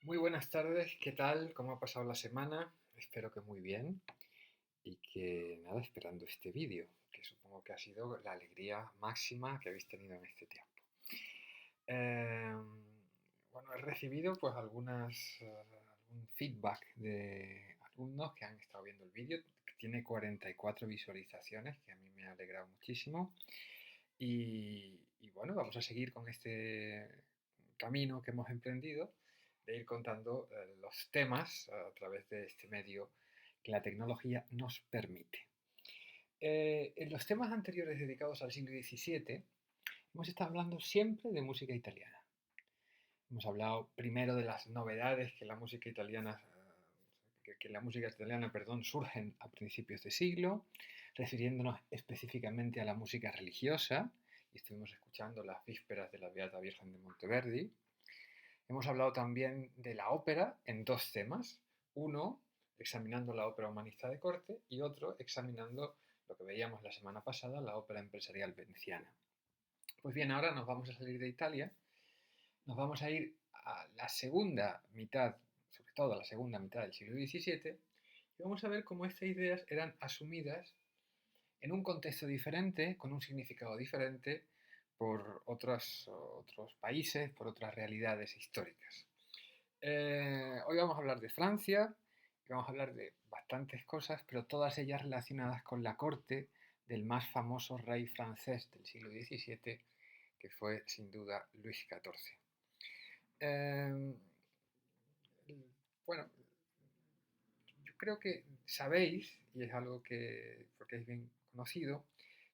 Muy buenas tardes, ¿qué tal? ¿Cómo ha pasado la semana? Espero que muy bien y que nada, esperando este vídeo, que supongo que ha sido la alegría máxima que habéis tenido en este tiempo. Bueno, he recibido pues algún feedback de alumnos que han estado viendo el vídeo, que tiene 44 visualizaciones, que a mí me ha alegrado muchísimo. Y bueno, vamos a seguir con este camino que hemos emprendido de ir contando los temas a través de este medio que la tecnología nos permite. En los temas anteriores dedicados al siglo XVII hemos estado hablando siempre de música italiana. Hemos hablado primero de las novedades que la música italiana, perdón, surgen a principios de siglo, refiriéndonos específicamente a la música religiosa, y estuvimos escuchando las vísperas de la Beata Virgen de Monteverdi. Hemos hablado también de la ópera en dos temas. Uno, examinando la ópera humanista de corte, y otro, examinando lo que veíamos la semana pasada, la ópera empresarial veneciana. Pues bien, ahora nos vamos a salir de Italia, nos vamos a ir a la segunda mitad, sobre todo a la segunda mitad del siglo XVII, y vamos a ver cómo estas ideas eran asumidas en un contexto diferente, con un significado diferente, por otros países, por otras realidades históricas. Hoy vamos a hablar de Francia, y vamos a hablar de bastantes cosas, pero todas ellas relacionadas con la corte del más famoso rey francés del siglo XVII, que fue sin duda Luis XIV. Eh, bueno, yo creo que sabéis, y es algo que, porque es bien conocido,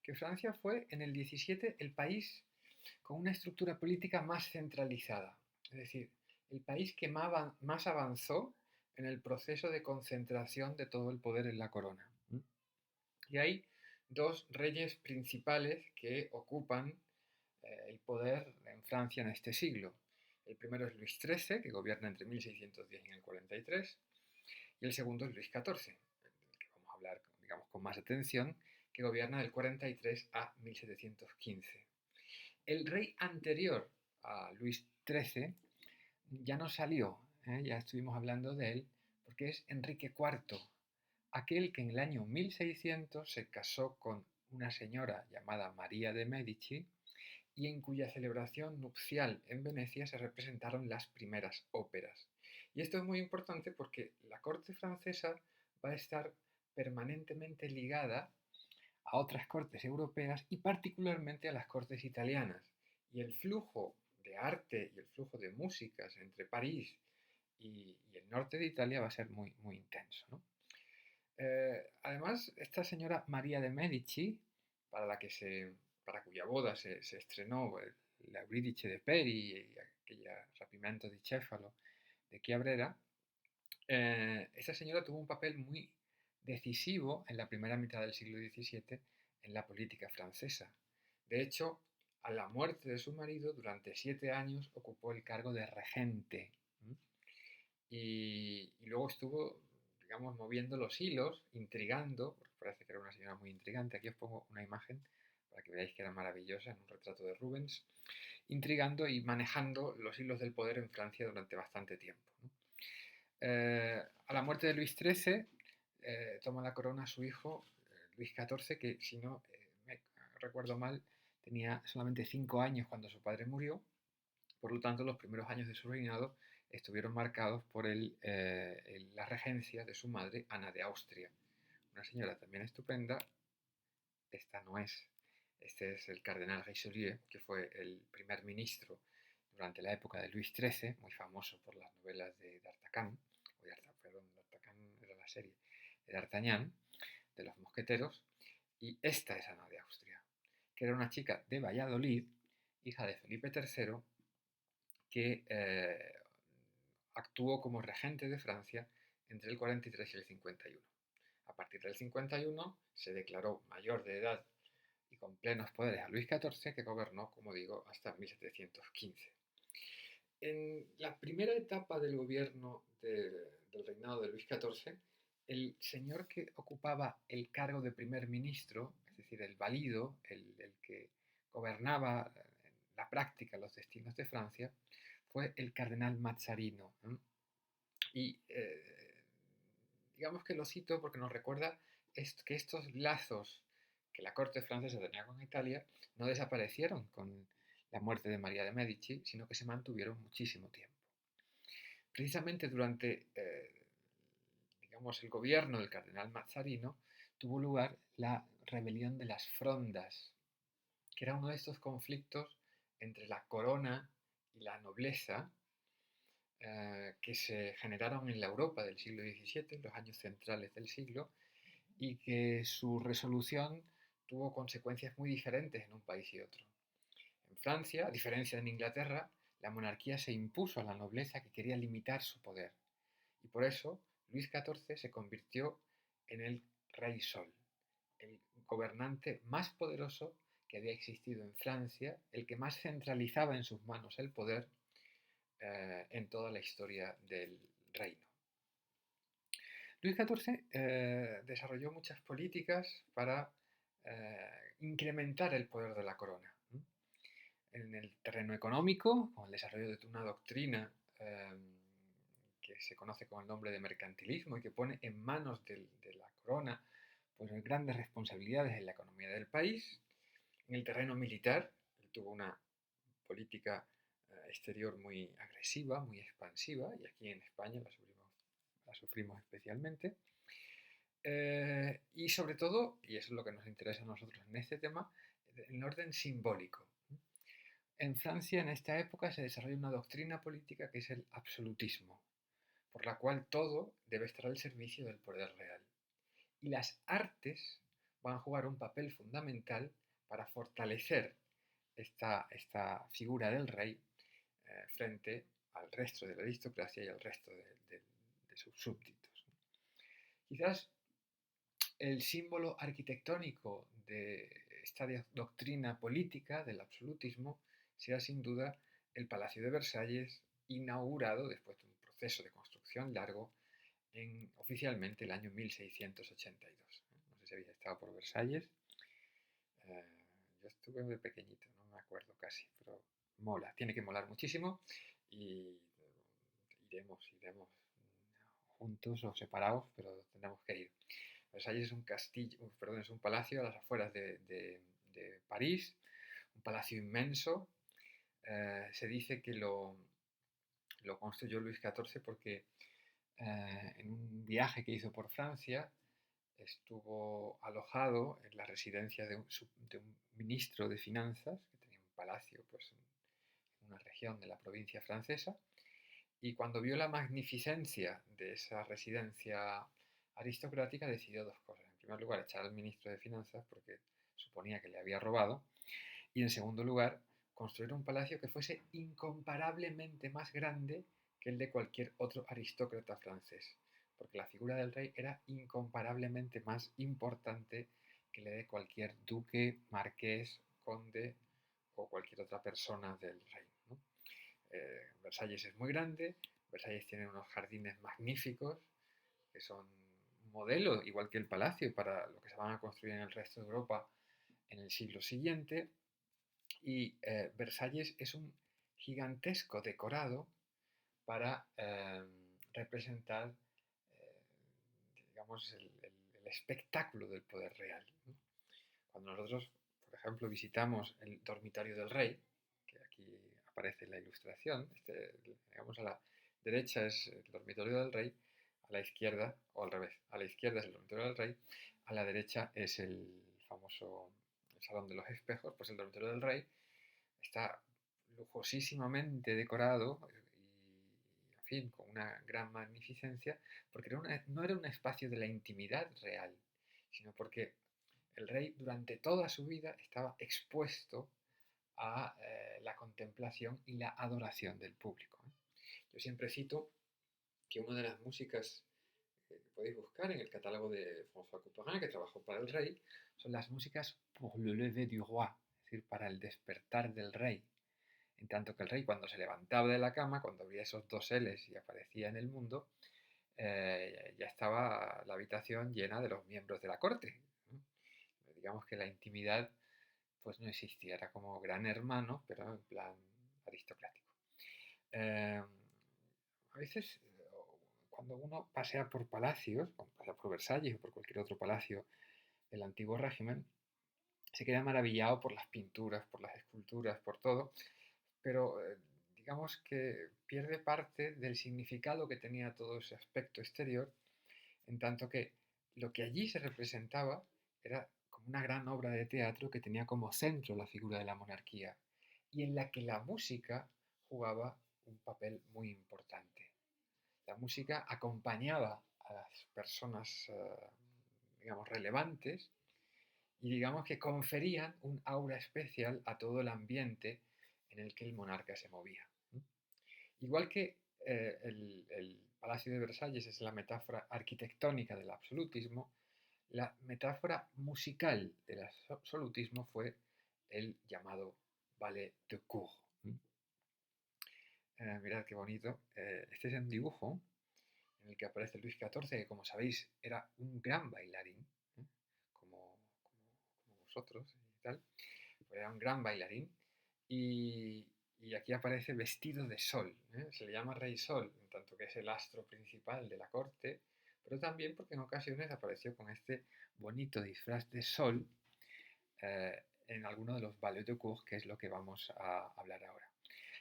que Francia fue en el 17 el país con una estructura política más centralizada. Es decir, el país que más avanzó en el proceso de concentración de todo el poder en la corona. Y hay dos reyes principales que ocupan el poder en Francia en este siglo. El primero es Luis XIII, que gobierna entre 1610 y el 43, y el segundo es Luis XIV, del que vamos a hablar, digamos, con más atención, que gobierna del 43 a 1715. El rey anterior a Luis XIII ya no salió, ya estuvimos hablando de él, porque es Enrique IV, aquel que en el año 1600 se casó con una señora llamada María de Medici y en cuya celebración nupcial en Venecia se representaron las primeras óperas. Y esto es muy importante porque la corte francesa va a estar permanentemente ligada a otras cortes europeas y particularmente a las cortes italianas. Y el flujo de arte y el flujo de músicas entre París y el norte de Italia va a ser muy, muy intenso, ¿no? Además, esta señora María de Medici, para, la que se, para cuya boda se estrenó la Euridice de Peri y aquella Rapimento di Cefalo de Chiabrera, esta señora tuvo un papel muy decisivo en la primera mitad del siglo XVII en la política francesa. De hecho, a la muerte de su marido, durante 7 años ocupó el cargo de regente. Y luego estuvo, digamos, moviendo los hilos, intrigando, porque parece que era una señora muy intrigante. Aquí os pongo una imagen para que veáis que era maravillosa, en un retrato de Rubens, intrigando y manejando los hilos del poder en Francia durante bastante tiempo, ¿no? A la muerte de Luis XIII toma la corona su hijo Luis XIV, que si no me recuerdo mal, tenía solamente 5 años cuando su padre murió. Por lo tanto, los primeros años de su reinado estuvieron marcados por la regencia de su madre, Ana de Austria, una señora también estupenda. Esta no es. Este es el cardenal Richelieu, que fue el primer ministro durante la época de Luis XIII, muy famoso por las novelas de D'Artagnan, perdón, D'Artagnan era la serie, de D'Artagnan, de los mosqueteros, y esta es Ana de Austria, que era una chica de Valladolid, hija de Felipe III, que actuó como regente de Francia entre el 43 y el 51. A partir del 51 se declaró mayor de edad y con plenos poderes a Luis XIV, que gobernó, como digo, hasta 1715. En la primera etapa del gobierno del reinado de Luis XIV, el señor que ocupaba el cargo de primer ministro, es decir, el valido, el que gobernaba en la práctica los destinos de Francia, fue el cardenal Mazzarino, Y digamos que lo cito porque nos recuerda que estos lazos que la corte francesa tenía con Italia no desaparecieron con la muerte de María de Medici, sino que se mantuvieron muchísimo tiempo. Precisamente durante, digamos, el gobierno del cardenal Mazzarino tuvo lugar la rebelión de las Frondas, que era uno de estos conflictos entre la corona y la nobleza que se generaron en la Europa del siglo XVII, en los años centrales del siglo, y que su resolución tuvo consecuencias muy diferentes en un país y otro. En Francia, a diferencia de en Inglaterra, la monarquía se impuso a la nobleza que quería limitar su poder. Y por eso Luis XIV se convirtió en el Rey Sol, el gobernante más poderoso que había existido en Francia, el que más centralizaba en sus manos el poder en toda la historia del reino. Luis XIV desarrolló muchas políticas para incrementar el poder de la corona. En el terreno económico, con el desarrollo de una doctrina que se conoce con el nombre de mercantilismo y que pone en manos de la corona pues, grandes responsabilidades en la economía del país. En el terreno militar, tuvo una política exterior muy agresiva, muy expansiva, y aquí en España la sufrimos especialmente. Y sobre todo, y eso es lo que nos interesa a nosotros en este tema, el orden simbólico. En Francia en esta época se desarrolla una doctrina política que es el absolutismo, por la cual todo debe estar al servicio del poder real. Y las artes van a jugar un papel fundamental para fortalecer esta figura del rey frente al resto de la aristocracia y al resto de sus súbditos. Quizás el símbolo arquitectónico de esta doctrina política del absolutismo sea sin duda el Palacio de Versalles, inaugurado después de un proceso de construcción largo oficialmente el año 1682. No sé si habéis estado por Versalles. Eh, yo estuve muy pequeñito, no me acuerdo casi, pero mola, tiene que molar muchísimo y iremos juntos o separados, pero tendremos que ir. Versalles es un castillo, perdón, es un palacio a las afueras de París, un palacio inmenso. Se dice que lo construyó Luis XIV porque en un viaje que hizo por Francia estuvo alojado en la residencia de un ministro de finanzas que tenía un palacio pues, en una región de la provincia francesa, y cuando vio la magnificencia de esa residencia aristocrática decidió dos cosas. En primer lugar, echar al ministro de finanzas porque suponía que le había robado, y en segundo lugar, construir un palacio que fuese incomparablemente más grande que el de cualquier otro aristócrata francés, porque la figura del rey era incomparablemente más importante que la de cualquier duque, marqués, conde o cualquier otra persona del reino, ¿no? Versalles es muy grande, Versalles tiene unos jardines magníficos que son un modelo, igual que el palacio, para lo que se van a construir en el resto de Europa en el siglo siguiente. Y Versalles es un gigantesco decorado para representar, digamos, el espectáculo del poder real, ¿no? Cuando nosotros, por ejemplo, visitamos el dormitorio del rey, que aquí aparece en la ilustración, digamos a la derecha es el dormitorio del rey, a la izquierda, o al revés, a la izquierda es el dormitorio del rey, a la derecha es el famoso salón de los espejos, pues el dormitorio del rey está lujosísimamente decorado y, en fin, con una gran magnificencia, porque no era un espacio de la intimidad real, sino porque el rey durante toda su vida estaba expuesto a la contemplación y la adoración del público. Yo siempre cito que una de las músicas que podéis buscar en el catálogo de François Couperin, que trabajó para el rey, son las músicas pour le lever du roi, es decir, para el despertar del rey. En tanto que el rey, cuando se levantaba de la cama, cuando abría esos doseles y aparecía en el mundo, ya estaba la habitación llena de los miembros de la corte, ¿no? Digamos que la intimidad pues no existía, era como gran hermano, pero en plan aristocrático. A veces cuando uno pasea por palacios, cuando pasea por Versalles o por cualquier otro palacio del antiguo régimen, se queda maravillado por las pinturas, por las esculturas, por todo, pero digamos que pierde parte del significado que tenía todo ese aspecto exterior, en tanto que lo que allí se representaba era como una gran obra de teatro que tenía como centro la figura de la monarquía y en la que la música jugaba un papel muy importante. La música acompañaba a las personas, digamos, relevantes y digamos que conferían un aura especial a todo el ambiente en el que el monarca se movía. Igual que el Palacio de Versalles es la metáfora arquitectónica del absolutismo, la metáfora musical del absolutismo fue el llamado ballet de cour. Mirad qué bonito. Este es un dibujo en el que aparece Luis XIV, que como sabéis era un gran bailarín, ¿eh? como vosotros y tal. Pues era un gran bailarín. Y, y aquí aparece vestido de sol. Se le llama Rey Sol, en tanto que es el astro principal de la corte, pero también porque en ocasiones apareció con este bonito disfraz de sol en alguno de los ballets de cour, que es lo que vamos a hablar ahora.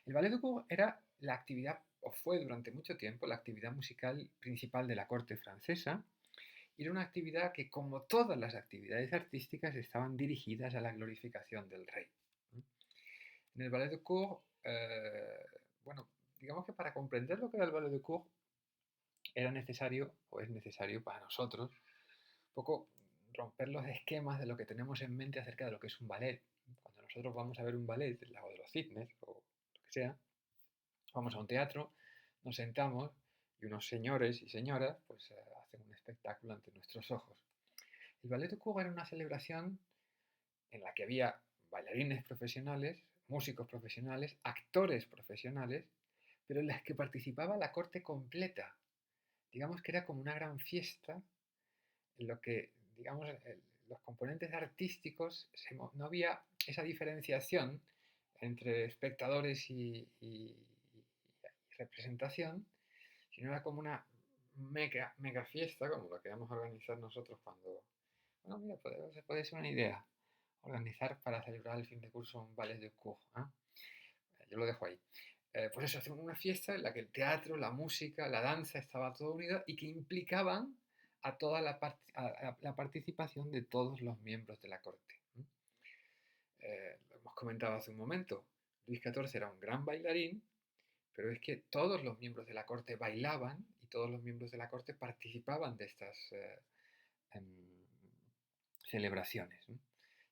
El ballet de cour era la actividad, o fue durante mucho tiempo, la actividad musical principal de la corte francesa, y era una actividad que, como todas las actividades artísticas, estaban dirigidas a la glorificación del rey. En el ballet de cour, bueno, digamos que para comprender lo que era el ballet de cour, era necesario, o es necesario para nosotros, un poco romper los esquemas de lo que tenemos en mente acerca de lo que es un ballet. Cuando nosotros vamos a ver un ballet, el Lago de los Cisnes, o lo que sea, vamos a un teatro, nos sentamos y unos señores y señoras pues hacen un espectáculo ante nuestros ojos. El ballet de cour era una celebración en la que había bailarines profesionales, músicos profesionales, actores profesionales, pero en las que participaba la corte completa. Digamos que era como una gran fiesta en lo que, digamos, los componentes artísticos, no había esa diferenciación entre espectadores y representación, sino era como una mega fiesta, como la que vamos a organizar nosotros cuando... Bueno, mira, puede ser una idea, organizar para celebrar el fin de curso un ballet de cour. Yo lo dejo ahí. Pues eso, hacemos una fiesta en la que el teatro, la música, la danza estaba todo unido y que implicaban a toda la participación de todos los miembros de la corte. Lo hemos comentado hace un momento, Luis XIV era un gran bailarín, pero es que todos los miembros de la corte bailaban y todos los miembros de la corte participaban de estas celebraciones.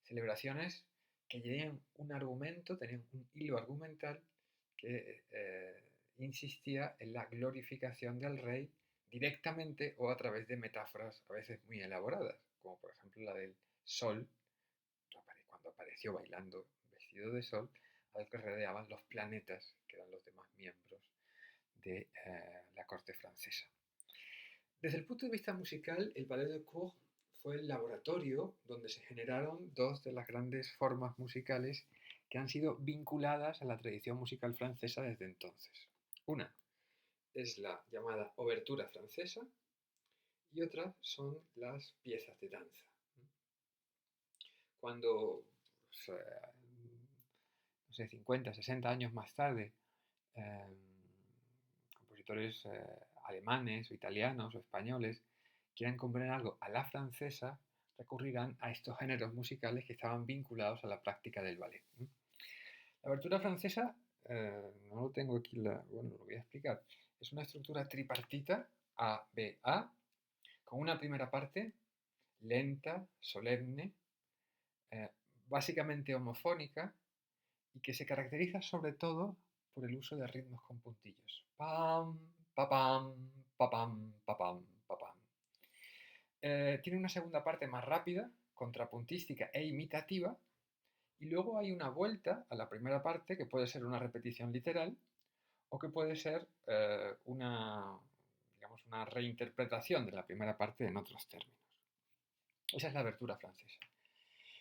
Celebraciones que tenían un argumento, tenían un hilo argumental que insistía en la glorificación del rey directamente o a través de metáforas a veces muy elaboradas, como por ejemplo la del sol, cuando apareció bailando vestido de sol, al que rodeaban los planetas, que eran los demás miembros de la corte francesa. Desde el punto de vista musical, el ballet de cour fue el laboratorio donde se generaron dos de las grandes formas musicales que han sido vinculadas a la tradición musical francesa desde entonces. Una es la llamada obertura francesa y otra son las piezas de danza. Cuando, pues, no sé, 50, 60 años más tarde, compositores alemanes o italianos o españoles quieran componer algo a la francesa, recurrirán a estos géneros musicales que estaban vinculados a la práctica del ballet. La abertura francesa, no lo tengo aquí, bueno, lo voy a explicar. Es una estructura tripartita, A-B-A, con una primera parte lenta, solemne, básicamente homofónica, y que se caracteriza sobre todo por el uso de ritmos con puntillos. Pam, pa pam, pa pam, pa pam, pa pam. Tiene una segunda parte más rápida, contrapuntística e imitativa, y luego hay una vuelta a la primera parte que puede ser una repetición literal o que puede ser digamos, una reinterpretación de la primera parte en otros términos. Esa es la abertura francesa.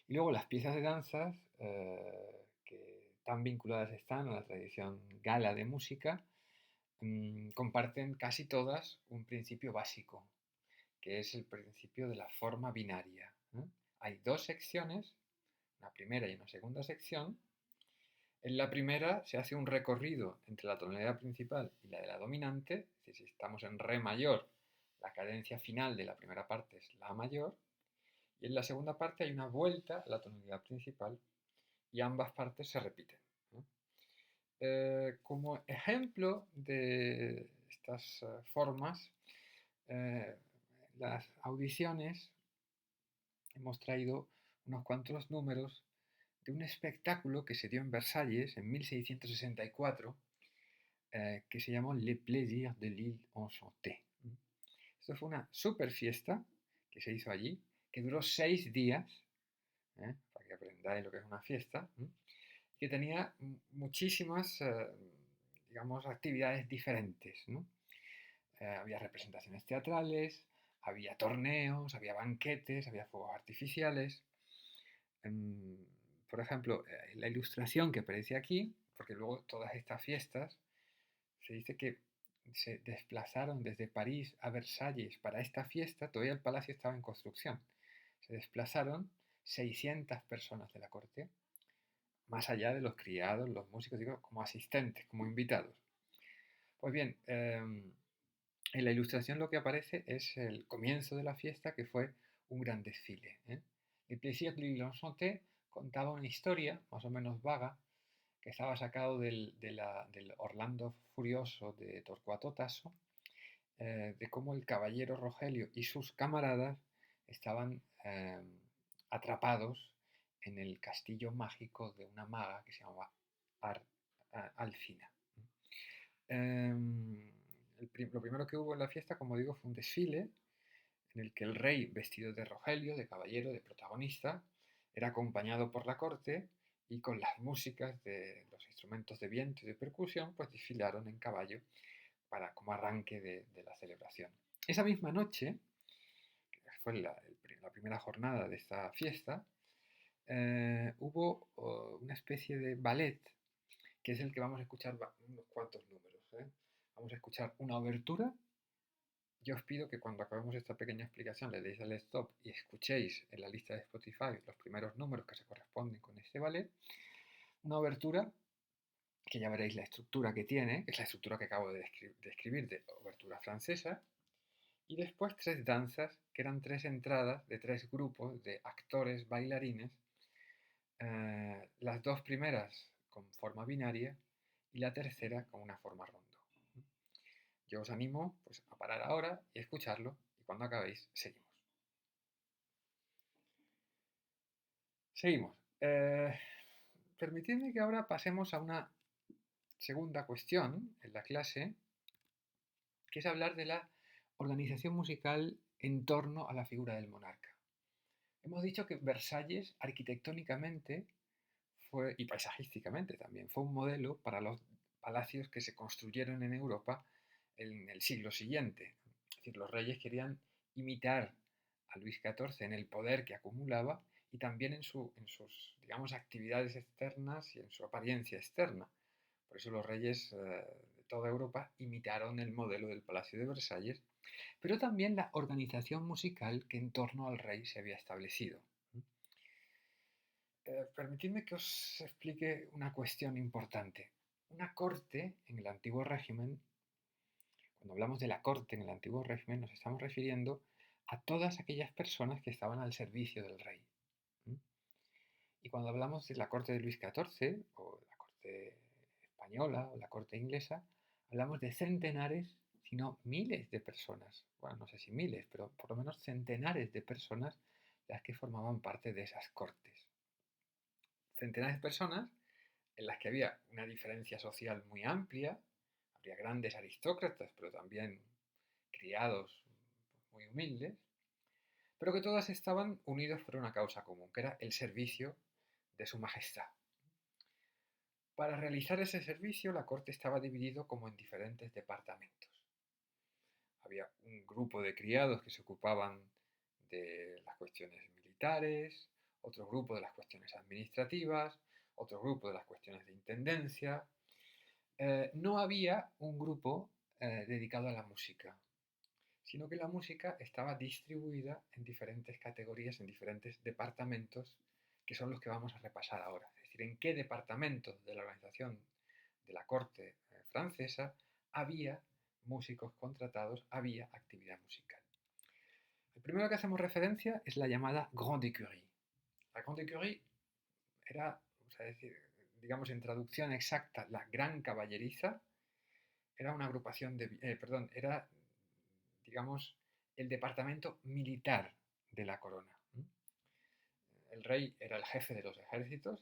Y luego las piezas de danzas, que tan vinculadas están a la tradición gala de música, comparten casi todas un principio básico, que es el principio de la forma binaria. Hay dos secciones, una primera y una segunda sección. En la primera se hace un recorrido entre la tonalidad principal y la de la dominante, es decir, si estamos en re mayor, la cadencia final de la primera parte es la mayor, y en la segunda parte hay una vuelta a la tonalidad principal y ambas partes se repiten. Como ejemplo de estas formas, eh, las audiciones hemos traído unos cuantos números de un espectáculo que se dio en Versalles en 1664 que se llamó Le Plaisir de l'Île Enchantée. Esto fue una super fiesta que se hizo allí, que duró 6 días, para que aprendáis lo que es una fiesta, que tenía muchísimas, digamos, actividades diferentes, ¿no? Había representaciones teatrales, había torneos, había banquetes, había fuegos artificiales. Por ejemplo, la ilustración que aparece aquí, porque luego todas estas fiestas se dice que se desplazaron desde París a Versalles para esta fiesta, todavía el palacio estaba en construcción. Se desplazaron 600 personas de la corte, más allá de los criados, los músicos, digo, como asistentes, como invitados. Pues bien, en la ilustración lo que aparece es el comienzo de la fiesta, que fue un gran desfile. El Plaisir de l'Île Enchantée contaba una historia, más o menos vaga, que estaba sacado del Orlando Furioso de Torcuato Tasso, de cómo el caballero Rogelio y sus camaradas estaban atrapados en el castillo mágico de una maga que se llamaba Alfina. Lo primero que hubo en la fiesta, como digo, fue un desfile en el que el rey, vestido de Rogelio, de caballero, de protagonista, era acompañado por la corte y con las músicas de los instrumentos de viento y de percusión, pues desfilaron en caballo como arranque de la celebración. Esa misma noche, que fue la primera jornada de esta fiesta, hubo una especie de ballet, que es el que vamos a escuchar unos cuantos números. Vamos a escuchar una obertura. Yo os pido que cuando acabemos esta pequeña explicación le deis al stop y escuchéis en la lista de Spotify los primeros números que se corresponden con este ballet. Una obertura que ya veréis la estructura que tiene, que es la estructura que acabo de describir de obertura francesa, y después 3 danzas, que eran 3 entradas de 3 grupos de actores bailarines, las 2 primeras con forma binaria y la tercera con una forma rondo. Yo os animo pues, a parar ahora y escucharlo, y cuando acabéis, seguimos. Seguimos. Permitidme que ahora pasemos a una segunda cuestión en la clase, que es hablar de la organización musical en torno a la figura del monarca. Hemos dicho que Versalles, arquitectónicamente, y paisajísticamente también, fue un modelo para los palacios que se construyeron en Europa en el siglo siguiente. Es decir, los reyes querían imitar a Luis XIV en el poder que acumulaba y también en sus, digamos, actividades externas y en su apariencia externa. Por eso los reyes de toda Europa imitaron el modelo del Palacio de Versalles, pero también la organización musical que en torno al rey se había establecido. Permitidme que os explique una cuestión importante. Una corte en el antiguo régimen, cuando hablamos de la corte en el antiguo régimen, nos estamos refiriendo a todas aquellas personas que estaban al servicio del rey. Y cuando hablamos de la corte de Luis XIV, o la corte española, o la corte inglesa, hablamos de centenares, si no miles de personas. Bueno, no sé si miles, pero por lo menos centenares de personas las que formaban parte de esas cortes. Centenares de personas en las que había una diferencia social muy amplia, había grandes aristócratas, pero también criados muy humildes, pero que todas estaban unidos por una causa común, que era el servicio de su majestad. Para realizar ese servicio, la corte estaba dividido como en diferentes departamentos. Había un grupo de criados que se ocupaban de las cuestiones militares, otro grupo de las cuestiones administrativas, otro grupo de las cuestiones de intendencia, no había un grupo dedicado a la música, sino que la música estaba distribuida en diferentes categorías, en diferentes departamentos, que son los que vamos a repasar ahora. Es decir, en qué departamentos de la organización de la corte francesa había músicos contratados, había actividad musical. El primero que hacemos referencia es la llamada Grande Écurie. La Grande Écurie era, vamos a decir, digamos en traducción exacta, la Gran Caballeriza. Era una agrupación de, perdón, era, digamos, el departamento militar de la corona. El rey era el jefe de los ejércitos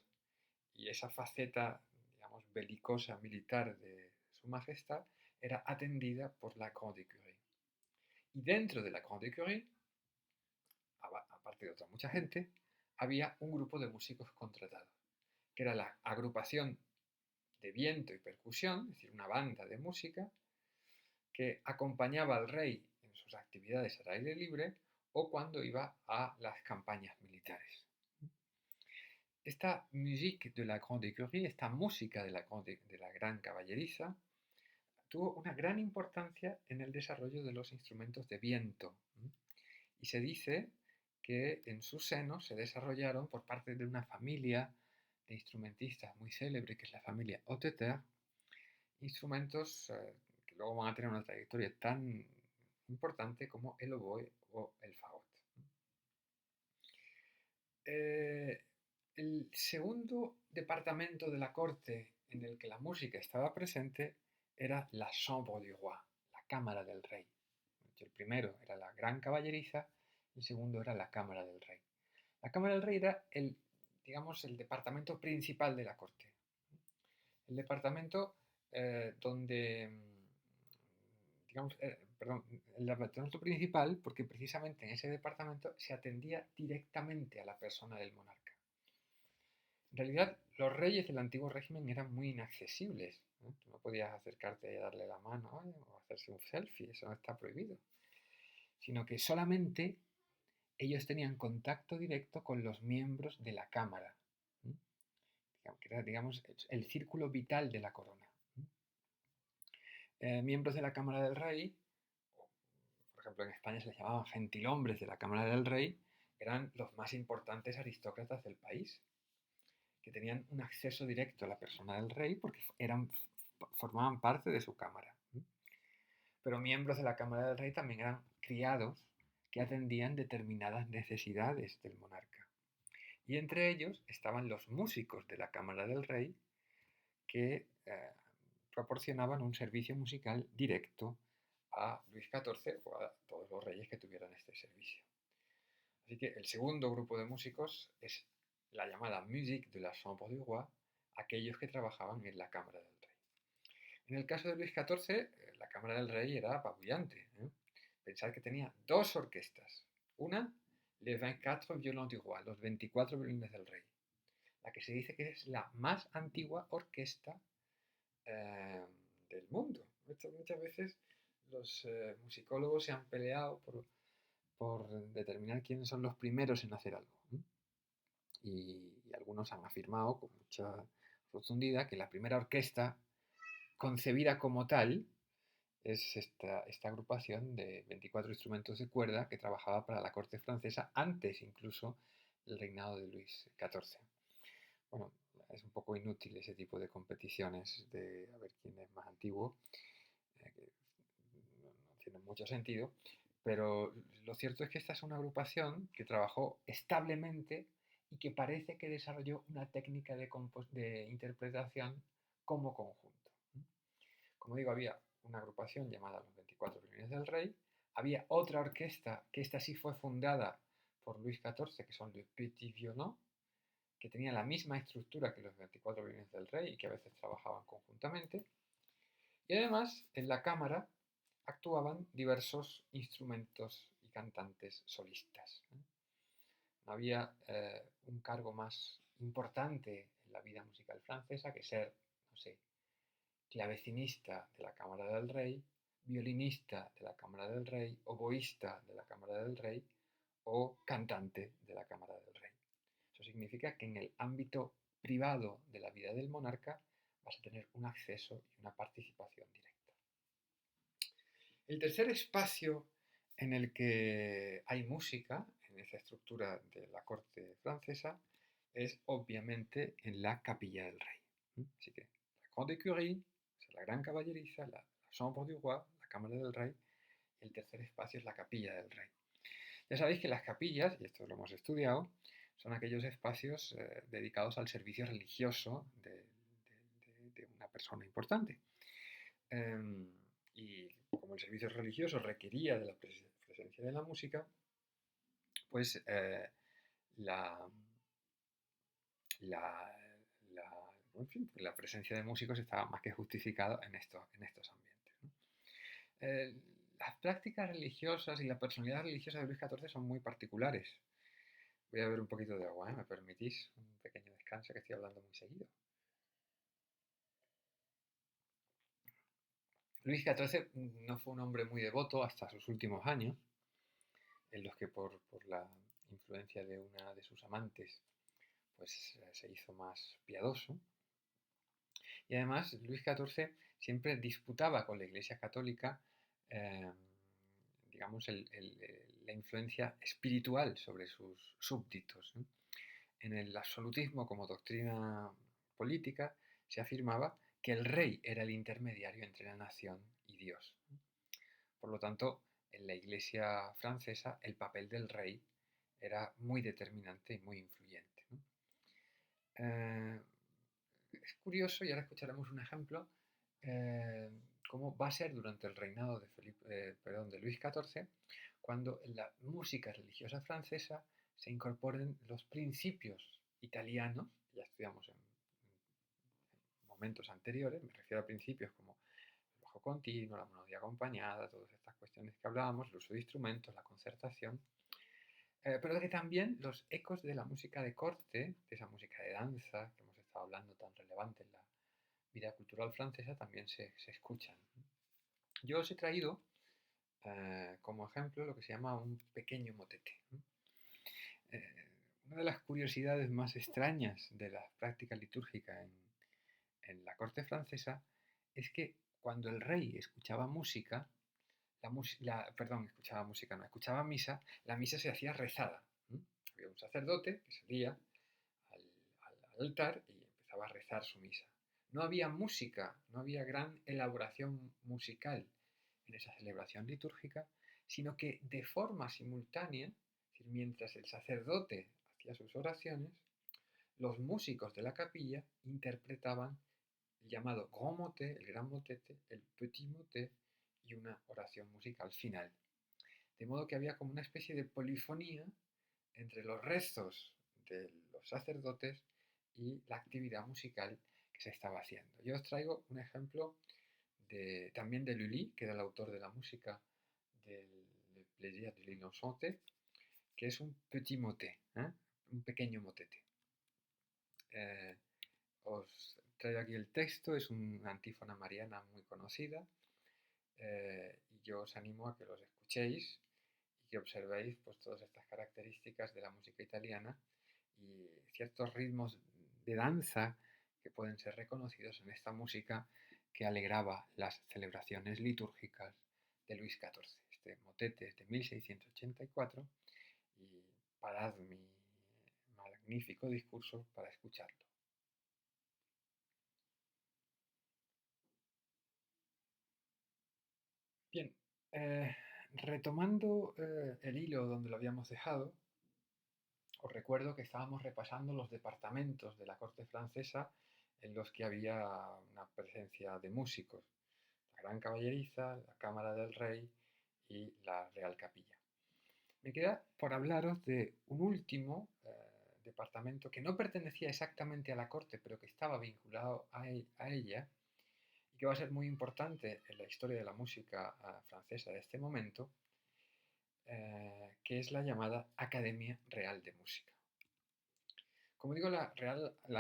y esa faceta, digamos, belicosa militar de su majestad era atendida por la Grande Écurie. Y dentro de la Grande Écurie, aparte de otra mucha gente, había un grupo de músicos contratados, que era la agrupación de viento y percusión, es decir, una banda de música que acompañaba al rey en sus actividades al aire libre o cuando iba a las campañas militares. Esta musique de la Grande Écurie, esta música de la Gran Caballeriza, tuvo una gran importancia en el desarrollo de los instrumentos de viento. Y se dice que en su seno se desarrollaron por parte de una familia de instrumentistas muy célebre, que es la familia Hotteter, instrumentos que luego van a tener una trayectoria tan importante como el oboe o el fagot. El segundo departamento de la corte en el que la música estaba presente era la Chambre du Roi, la Cámara del Rey. El primero era la Gran Caballeriza, el segundo era la Cámara del Rey. La Cámara del Rey era el, digamos, el departamento principal de la corte. El departamento donde, digamos, perdón, el departamento principal, porque precisamente en ese departamento se atendía directamente a la persona del monarca. En realidad, los reyes del antiguo régimen eran muy inaccesibles. Tú no podías acercarte y darle la mano o hacerse un selfie, eso no está prohibido. Sino que solamente ellos tenían contacto directo con los miembros de la cámara, que era, digamos, el círculo vital de la corona. Miembros de la Cámara del Rey, por ejemplo en España se les llamaban gentilhombres de la Cámara del Rey, eran los más importantes aristócratas del país, que tenían un acceso directo a la persona del rey porque formaban parte de su cámara. Pero miembros de la Cámara del Rey también eran criados que atendían determinadas necesidades del monarca. Y entre ellos estaban los músicos de la Cámara del Rey que proporcionaban un servicio musical directo a Luis XIV o a todos los reyes que tuvieran este servicio. Así que el segundo grupo de músicos es la llamada musique de la Chambre du Roi, aquellos que trabajaban en la Cámara del Rey. En el caso de Luis XIV, la Cámara del Rey era apabullante. Pensad que tenía dos orquestas. Una, les 24 violons du Roi, los 24 violines del rey, la que se dice que es la más antigua orquesta del mundo. Muchas veces los musicólogos se han peleado por determinar quiénes son los primeros en hacer algo. Y algunos han afirmado con mucha rotundidad que la primera orquesta concebida como tal es esta agrupación de 24 instrumentos de cuerda que trabajaba para la corte francesa antes incluso del reinado de Luis XIV. Bueno, es un poco inútil ese tipo de competiciones de a ver quién es más antiguo, que no tiene mucho sentido, pero lo cierto es que esta es una agrupación que trabajó establemente y que parece que desarrolló una técnica de interpretación como conjunto. Como digo, había una agrupación llamada Los 24 Violines del Rey, había otra orquesta que esta sí fue fundada por Luis XIV, que son los Petits Violons, que tenían la misma estructura que los 24 Violines del Rey y que a veces trabajaban conjuntamente. Y además, en la cámara actuaban diversos instrumentos y cantantes solistas. No había un cargo más importante en la vida musical francesa que ser, no sé, clavecinista de la Cámara del Rey, violinista de la Cámara del Rey, oboísta de la Cámara del Rey o cantante de la Cámara del Rey. Eso significa que en el ámbito privado de la vida del monarca vas a tener un acceso y una participación directa. El tercer espacio en el que hay música, en esa estructura de la corte francesa, es obviamente en la capilla del rey. Así que la Grande Écurie, o sea, la gran caballeriza, la Chambre du Roi, la cámara del rey, y el tercer espacio es la capilla del rey. Ya sabéis que las capillas, y esto lo hemos estudiado, son aquellos espacios dedicados al servicio religioso de una persona importante. Eh, y como el servicio religioso requería de la presencia de la música, pues la, la, en fin, la presencia de músicos estaba más que justificada en estos ambientes, ¿no? Eh, las prácticas religiosas y la personalidad religiosa de Luis XIV son muy particulares. Voy a beber un poquito de agua, ¿eh? ¿Me permitís un pequeño descanso que estoy hablando muy seguido? Luis XIV no fue un hombre muy devoto hasta sus últimos años, en los que por la influencia de una de sus amantes, pues se hizo más piadoso. Y además Luis XIV siempre disputaba con la Iglesia Católica, eh, digamos, la influencia espiritual sobre sus súbditos, ¿no? En el absolutismo como doctrina política se afirmaba que el rey era el intermediario entre la nación y Dios. Por lo tanto, en la Iglesia francesa el papel del rey era muy determinante y muy influyente, ¿no? Es curioso, y ahora escucharemos un ejemplo, eh, cómo va a ser durante el reinado de Luis XIV, cuando en la música religiosa francesa se incorporen los principios italianos, que ya estudiamos en momentos anteriores, me refiero a principios como el bajo continuo, la melodía acompañada, todas estas cuestiones que hablábamos, el uso de instrumentos, la concertación, pero que también los ecos de la música de corte, de esa música de danza que hemos estado hablando tan relevante en la vida cultural francesa, también se escuchan. Yo os he traído como ejemplo lo que se llama un pequeño motete. Eh, una de las curiosidades más extrañas de la práctica litúrgica en la corte francesa es que cuando el rey escuchaba música, perdón, escuchaba música, no, escuchaba misa, la misa se hacía rezada. Había un sacerdote que salía al, al altar y empezaba a rezar su misa. No había música, no había gran elaboración musical en esa celebración litúrgica, sino que de forma simultánea, es decir, mientras el sacerdote hacía sus oraciones, los músicos de la capilla interpretaban el llamado grand motet, el gran motete, el petit motet y una oración musical final. De modo que había como una especie de polifonía entre los restos de los sacerdotes y la actividad musical que se estaba haciendo. Yo os traigo un ejemplo también de Lully, que era el autor de la música del Le Plaisir de l'Innocente, que es un petit motet, un pequeño motete. Os traigo aquí el texto, es una antífona mariana muy conocida, y yo os animo a que los escuchéis y que observéis pues, todas estas características de la música italiana y ciertos ritmos de danza que pueden ser reconocidos en esta música que alegraba las celebraciones litúrgicas de Luis XIV. Este motete es de 1684 y parad mi magnífico discurso para escucharlo. Bien, retomando el hilo donde lo habíamos dejado, os recuerdo que estábamos repasando los departamentos de la corte francesa en los que había una presencia de músicos: la Gran Caballeriza, la Cámara del Rey y la Real Capilla. Me queda por hablaros de un último departamento que no pertenecía exactamente a la corte, pero que estaba vinculado a ella y que va a ser muy importante en la historia de la música francesa de este momento, que es la llamada Academia Real de Música. Como digo, la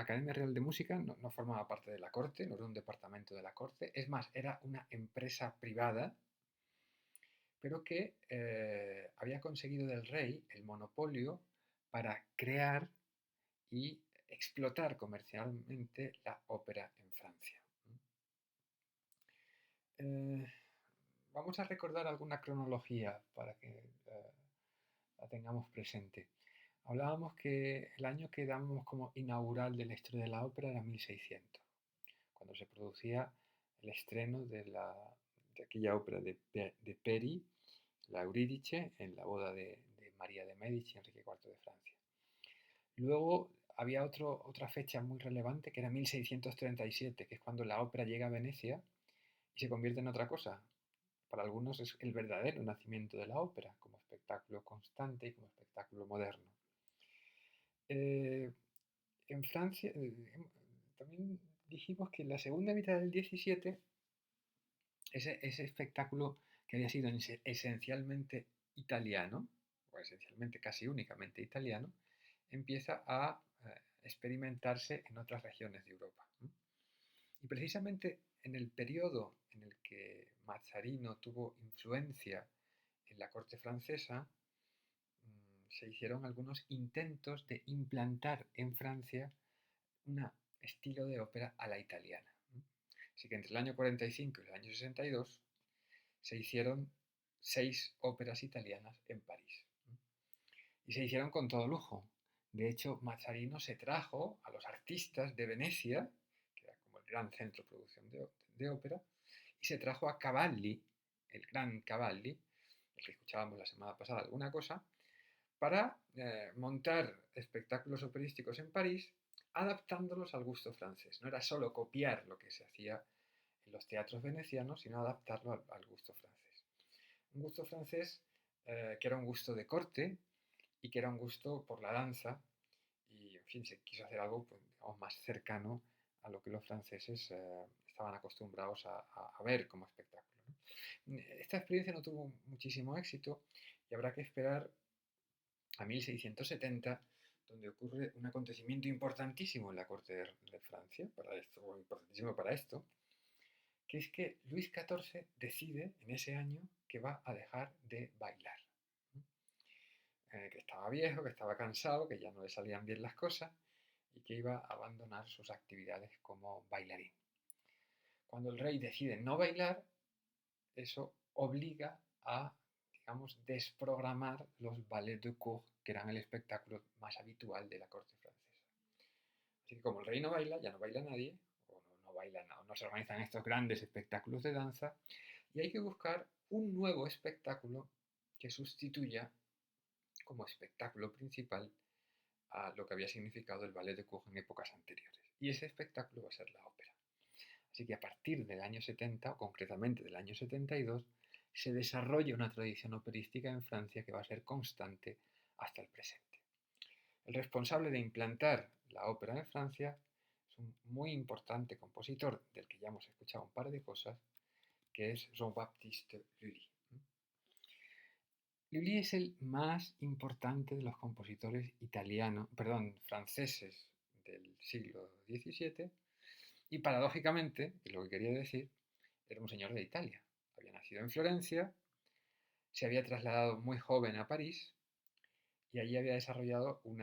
Academia Real de Música no formaba parte de la corte, no era un departamento de la corte, es más, era una empresa privada, pero que había conseguido del rey el monopolio para crear y explotar comercialmente la ópera en Francia. Eh, Vamos a recordar alguna cronología para que la tengamos presente. Hablábamos que el año que damos como inaugural de la historia de la ópera era 1600, cuando se producía el estreno de aquella ópera de Peri, la Eurídice, en la boda de María de Medici y Enrique IV de Francia. Luego había otra fecha muy relevante que era 1637, que es cuando la ópera llega a Venecia y se convierte en otra cosa. Para algunos es el verdadero nacimiento de la ópera, como espectáculo constante y como espectáculo moderno. En Francia, también dijimos que en la segunda mitad del 17, ese espectáculo que había sido esencialmente italiano, o esencialmente casi únicamente italiano, empieza a experimentarse en otras regiones de Europa. Y precisamente en el periodo en el que Mazzarino tuvo influencia en la corte francesa, se hicieron algunos intentos de implantar en Francia un estilo de ópera a la italiana. Así que entre el año 45 y el año 62 se hicieron 6 óperas italianas en París. Y se hicieron con todo lujo. De hecho, Mazzarino se trajo a los artistas de Venecia, que era como el gran centro de producción de ópera, y se trajo a Cavalli, el gran Cavalli, el que escuchábamos la semana pasada alguna cosa, para montar espectáculos operísticos en París, adaptándolos al gusto francés. No era solo copiar lo que se hacía en los teatros venecianos, sino adaptarlo al gusto francés. Un gusto francés que era un gusto de corte y que era un gusto por la danza, y en fin, se quiso hacer algo pues, digamos, más cercano a lo que los franceses estaban acostumbrados a ver como espectáculo, ¿no? Esta experiencia no tuvo muchísimo éxito y habrá que esperar a 1670, donde ocurre un acontecimiento importantísimo en la corte de Francia, para esto, o importantísimo para esto, que es que Luis XIV decide en ese año que va a dejar de bailar. Que estaba viejo, que estaba cansado, que ya no le salían bien las cosas y que iba a abandonar sus actividades como bailarín. Cuando el rey decide no bailar, eso obliga a, digamos, desprogramar los ballets de cour, que eran el espectáculo más habitual de la corte francesa. Así que como el rey no baila, ya no baila nadie, o no baila, no se organizan estos grandes espectáculos de danza, y hay que buscar un nuevo espectáculo que sustituya como espectáculo principal a lo que había significado el ballet de cour en épocas anteriores. Y ese espectáculo va a ser la ópera. Así que a partir del año 70, o concretamente del año 72, se desarrolla una tradición operística en Francia que va a ser constante hasta el presente. El responsable de implantar la ópera en Francia es un muy importante compositor del que ya hemos escuchado un par de cosas, que es Jean-Baptiste Lully. Lully es el más importante de los compositores franceses del siglo XVII y paradójicamente, es lo que quería decir, era un señor de Italia. Había nacido en Florencia, se había trasladado muy joven a París y allí había desarrollado con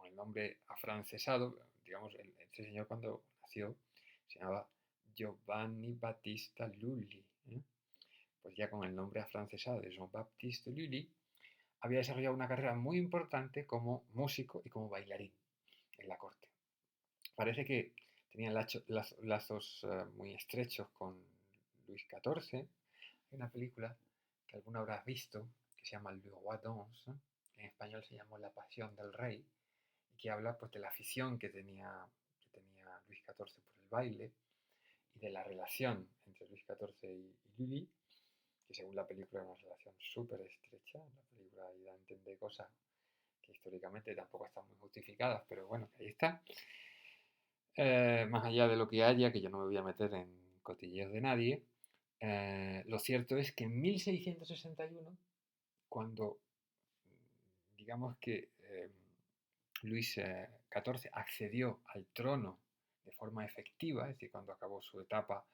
el nombre afrancesado, digamos, este señor cuando nació se llamaba Giovanni Battista Lully, pues ya con el nombre afrancesado de Jean-Baptiste Lully, había desarrollado una carrera muy importante como músico y como bailarín en la corte. Parece que tenía lazos muy estrechos con Luis XIV. Hay una película que alguna habrás visto que se llama Le Roi Danse, en español se llamó La Pasión del Rey, y que habla pues, de la afición que tenía Luis XIV por el baile y de la relación entre Luis XIV y Lully, que según la película era una relación súper estrecha. La película ahí da a entender cosas que históricamente tampoco están muy justificadas, pero bueno, ahí está. Más allá de lo que haya, que yo no me voy a meter en cotilleos de nadie, lo cierto es que en 1661, cuando digamos que Luis XIV accedió al trono de forma efectiva, es decir, cuando acabó su etapa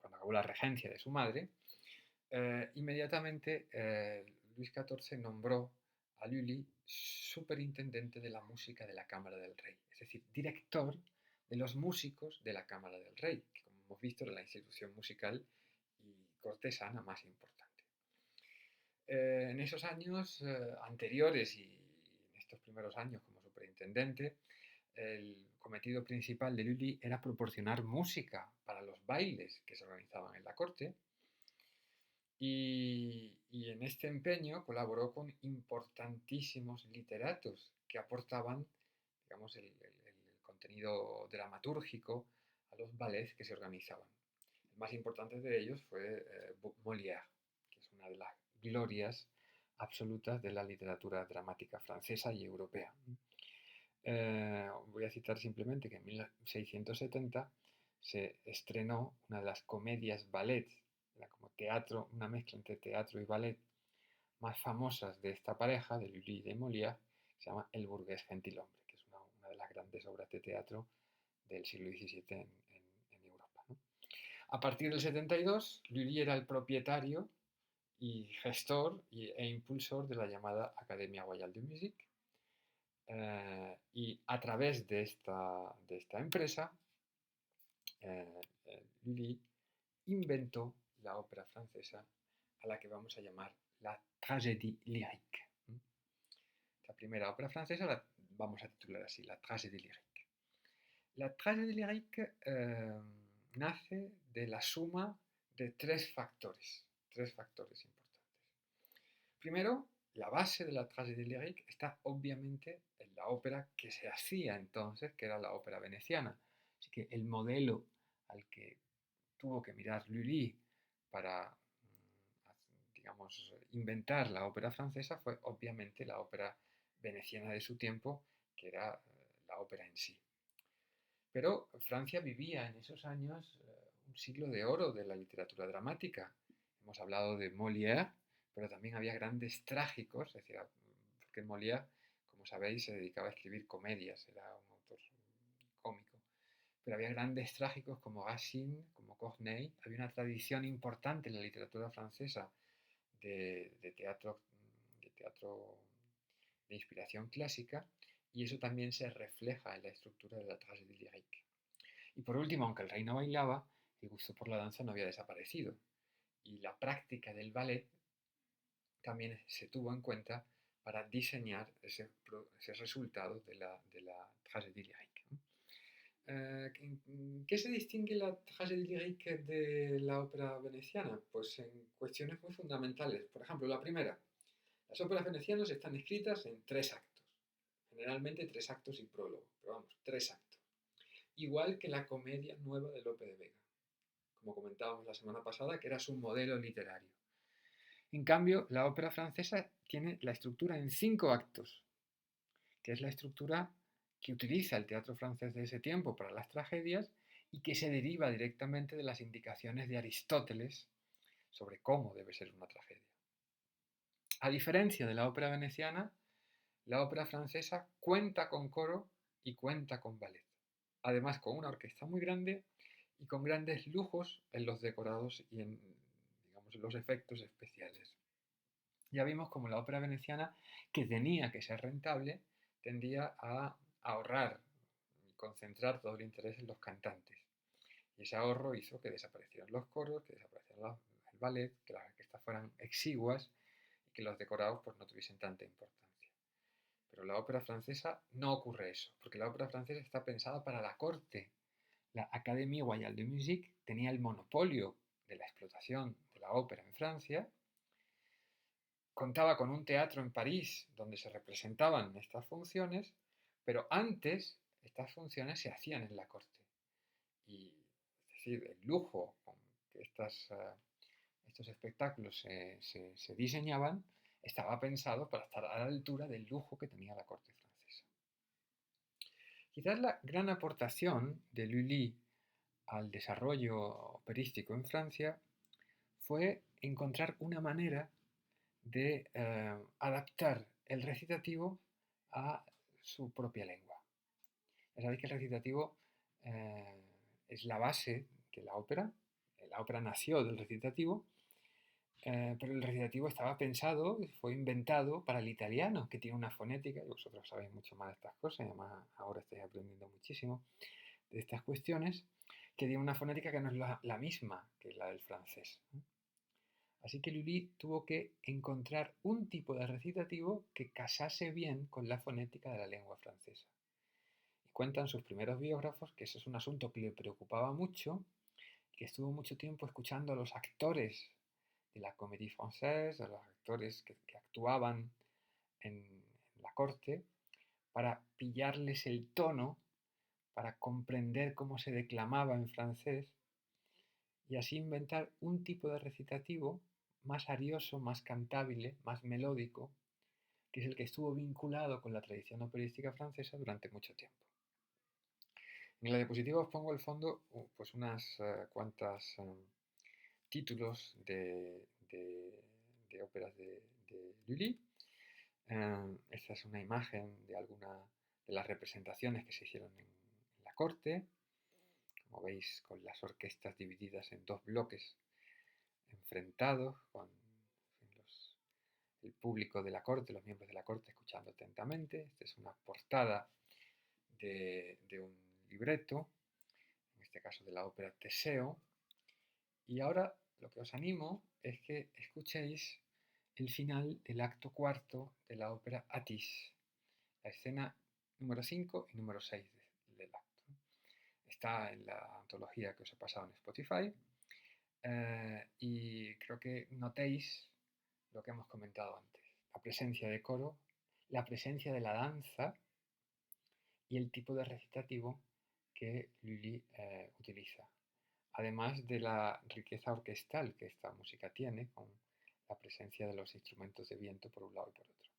cuando acabó la regencia de su madre, inmediatamente Luis XIV nombró a Lully superintendente de la música de la Cámara del Rey, es decir, director de los músicos de la Cámara del Rey, que como hemos visto era la institución musical y cortesana más importante. En esos años anteriores y en estos primeros años como superintendente, el cometido principal de Lully era proporcionar música para los bailes que se organizaban en la corte y en este empeño colaboró con importantísimos literatos que aportaban, digamos, el contenido dramatúrgico a los ballets que se organizaban. El más importante de ellos fue Molière, que es una de las glorias absolutas de la literatura dramática francesa y europea. Voy a citar simplemente que en 1670 se estrenó una de las comedias ballet, era como teatro, una mezcla entre teatro y ballet más famosas de esta pareja, de Lully y de Molière, que se llama El burgués gentilhombre, que es una de las grandes obras de teatro del siglo XVII en Europa, ¿no? A partir del 72, Lully era el propietario y gestor e impulsor de la llamada Académie Royale de Musique, y a través de esta empresa, Lully inventó la ópera francesa a la que vamos a llamar la tragédie lyrique. La primera ópera francesa la vamos a titular así, la tragédie lyrique. La tragédie lyrique nace de la suma de tres factores importantes. Primero, la base de la tragédie lyrique está obviamente en la ópera que se hacía entonces, que era la ópera veneciana. Así que el modelo al que tuvo que mirar Lully para, digamos, inventar la ópera francesa fue obviamente la ópera veneciana de su tiempo, que era la ópera en sí. Pero Francia vivía en esos años un siglo de oro de la literatura dramática. Hemos hablado de Molière, pero también había grandes trágicos, es decir, porque Molière, como sabéis, se dedicaba a escribir comedias, era un autor cómico. Pero había grandes trágicos como Racine, como Corneille. Había una tradición importante en la literatura francesa de teatro de inspiración clásica, y eso también se refleja en la estructura de la tragédie lyrique. Y por último, aunque el rey no bailaba, el gusto por la danza no había desaparecido, y la práctica del ballet también se tuvo en cuenta para diseñar ese resultado de la tragédie lyrique. ¿En qué se distingue la tragédie lyrique de la ópera veneciana? Pues en cuestiones muy fundamentales. Por ejemplo, la primera, las óperas venecianas están escritas en 3 actos, generalmente 3 actos y prólogo, pero vamos, 3 actos. Igual que la comedia nueva de Lope de Vega, como comentábamos la semana pasada, que era su modelo literario. En cambio, la ópera francesa tiene la estructura en 5 actos, que es la estructura que utiliza el teatro francés de ese tiempo para las tragedias y que se deriva directamente de las indicaciones de Aristóteles sobre cómo debe ser una tragedia. A diferencia de la ópera veneciana, la ópera francesa cuenta con coro y cuenta con ballet, además con una orquesta muy grande y con grandes lujos en los decorados y en, digamos, en los efectos especiales. Ya vimos como la ópera veneciana, que tenía que ser rentable, tendía a ahorrar y concentrar todo el interés en los cantantes. Y ese ahorro hizo que desaparecieran los coros, que desaparecieran el ballet, que las orquestas fueran exiguas y que los decorados pues, no tuviesen tanta importancia. Pero la ópera francesa no ocurre eso, porque la ópera francesa está pensada para la corte. La Académie Royale de Musique tenía el monopolio de la explotación de la ópera en Francia. Contaba con un teatro en París donde se representaban estas funciones, pero antes estas funciones se hacían en la corte. Y, es decir, el lujo con que estos espectáculos se diseñaban estaba pensado para estar a la altura del lujo que tenía la corte francesa. Quizás la gran aportación de Lully al desarrollo operístico en Francia fue encontrar una manera de adaptar el recitativo a su propia lengua. Ya sabéis que el recitativo es la base de la ópera nació del recitativo, pero el recitativo estaba pensado, fue inventado para el italiano, que tiene una fonética, y vosotros sabéis mucho más de estas cosas, y además ahora estáis aprendiendo muchísimo de estas cuestiones, que tiene una fonética que no es la misma que la del francés. Así que Lully tuvo que encontrar un tipo de recitativo que casase bien con la fonética de la lengua francesa. Y cuentan sus primeros biógrafos que ese es un asunto que le preocupaba mucho, que estuvo mucho tiempo escuchando a los actores de la Comédie Française, a los actores que actuaban en la corte, para pillarles el tono, para comprender cómo se declamaba en francés y así inventar un tipo de recitativo más arioso, más cantable, más melódico, que es el que estuvo vinculado con la tradición operística francesa durante mucho tiempo. En la diapositiva os pongo al fondo pues unas cuantas títulos de óperas de Lully. Esta es una imagen de alguna de las representaciones que se hicieron en la corte, como veis, con las orquestas divididas en dos bloques enfrentados, con el público de la corte, los miembros de la corte escuchando atentamente. Esta es una portada de un libreto, en este caso de la ópera Teseo. Y ahora lo que os animo es que escuchéis el final del acto cuarto de la ópera Atis, la escena número 5 y número 6 del acto. Está en la antología que os he pasado en Spotify y creo que notéis lo que hemos comentado antes, la presencia de coro, la presencia de la danza y el tipo de recitativo que Lully utiliza, además de la riqueza orquestal que esta música tiene, con la presencia de los instrumentos de viento por un lado y por otro.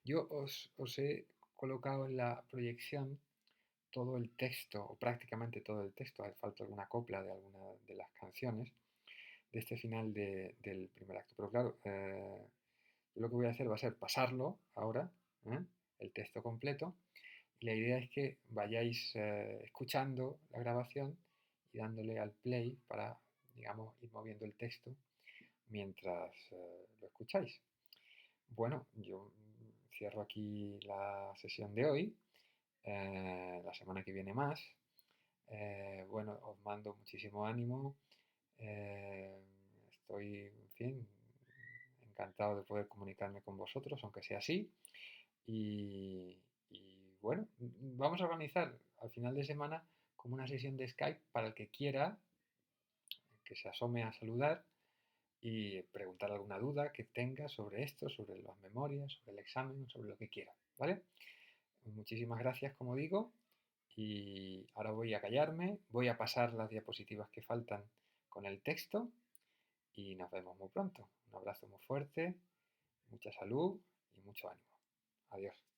Yo os he colocado en la proyección todo el texto, o prácticamente todo el texto, hace falta alguna copla de alguna de las canciones, de este final del primer acto. Pero claro, lo que voy a hacer va a ser pasarlo ahora, el texto completo, y la idea es que vayáis escuchando la grabación y dándole al play para, digamos, ir moviendo el texto mientras lo escucháis. Bueno, yo cierro aquí la sesión de hoy. La semana que viene más. Bueno, os mando muchísimo ánimo. Estoy, en fin, encantado de poder comunicarme con vosotros, aunque sea así. Y bueno, vamos a organizar al final de semana como una sesión de Skype para el que quiera que se asome a saludar y preguntar alguna duda que tenga sobre esto, sobre las memorias, sobre el examen, sobre lo que quiera, ¿vale? Muchísimas gracias, como digo, y ahora voy a callarme, voy a pasar las diapositivas que faltan con el texto y nos vemos muy pronto. Un abrazo muy fuerte, mucha salud y mucho ánimo. Adiós.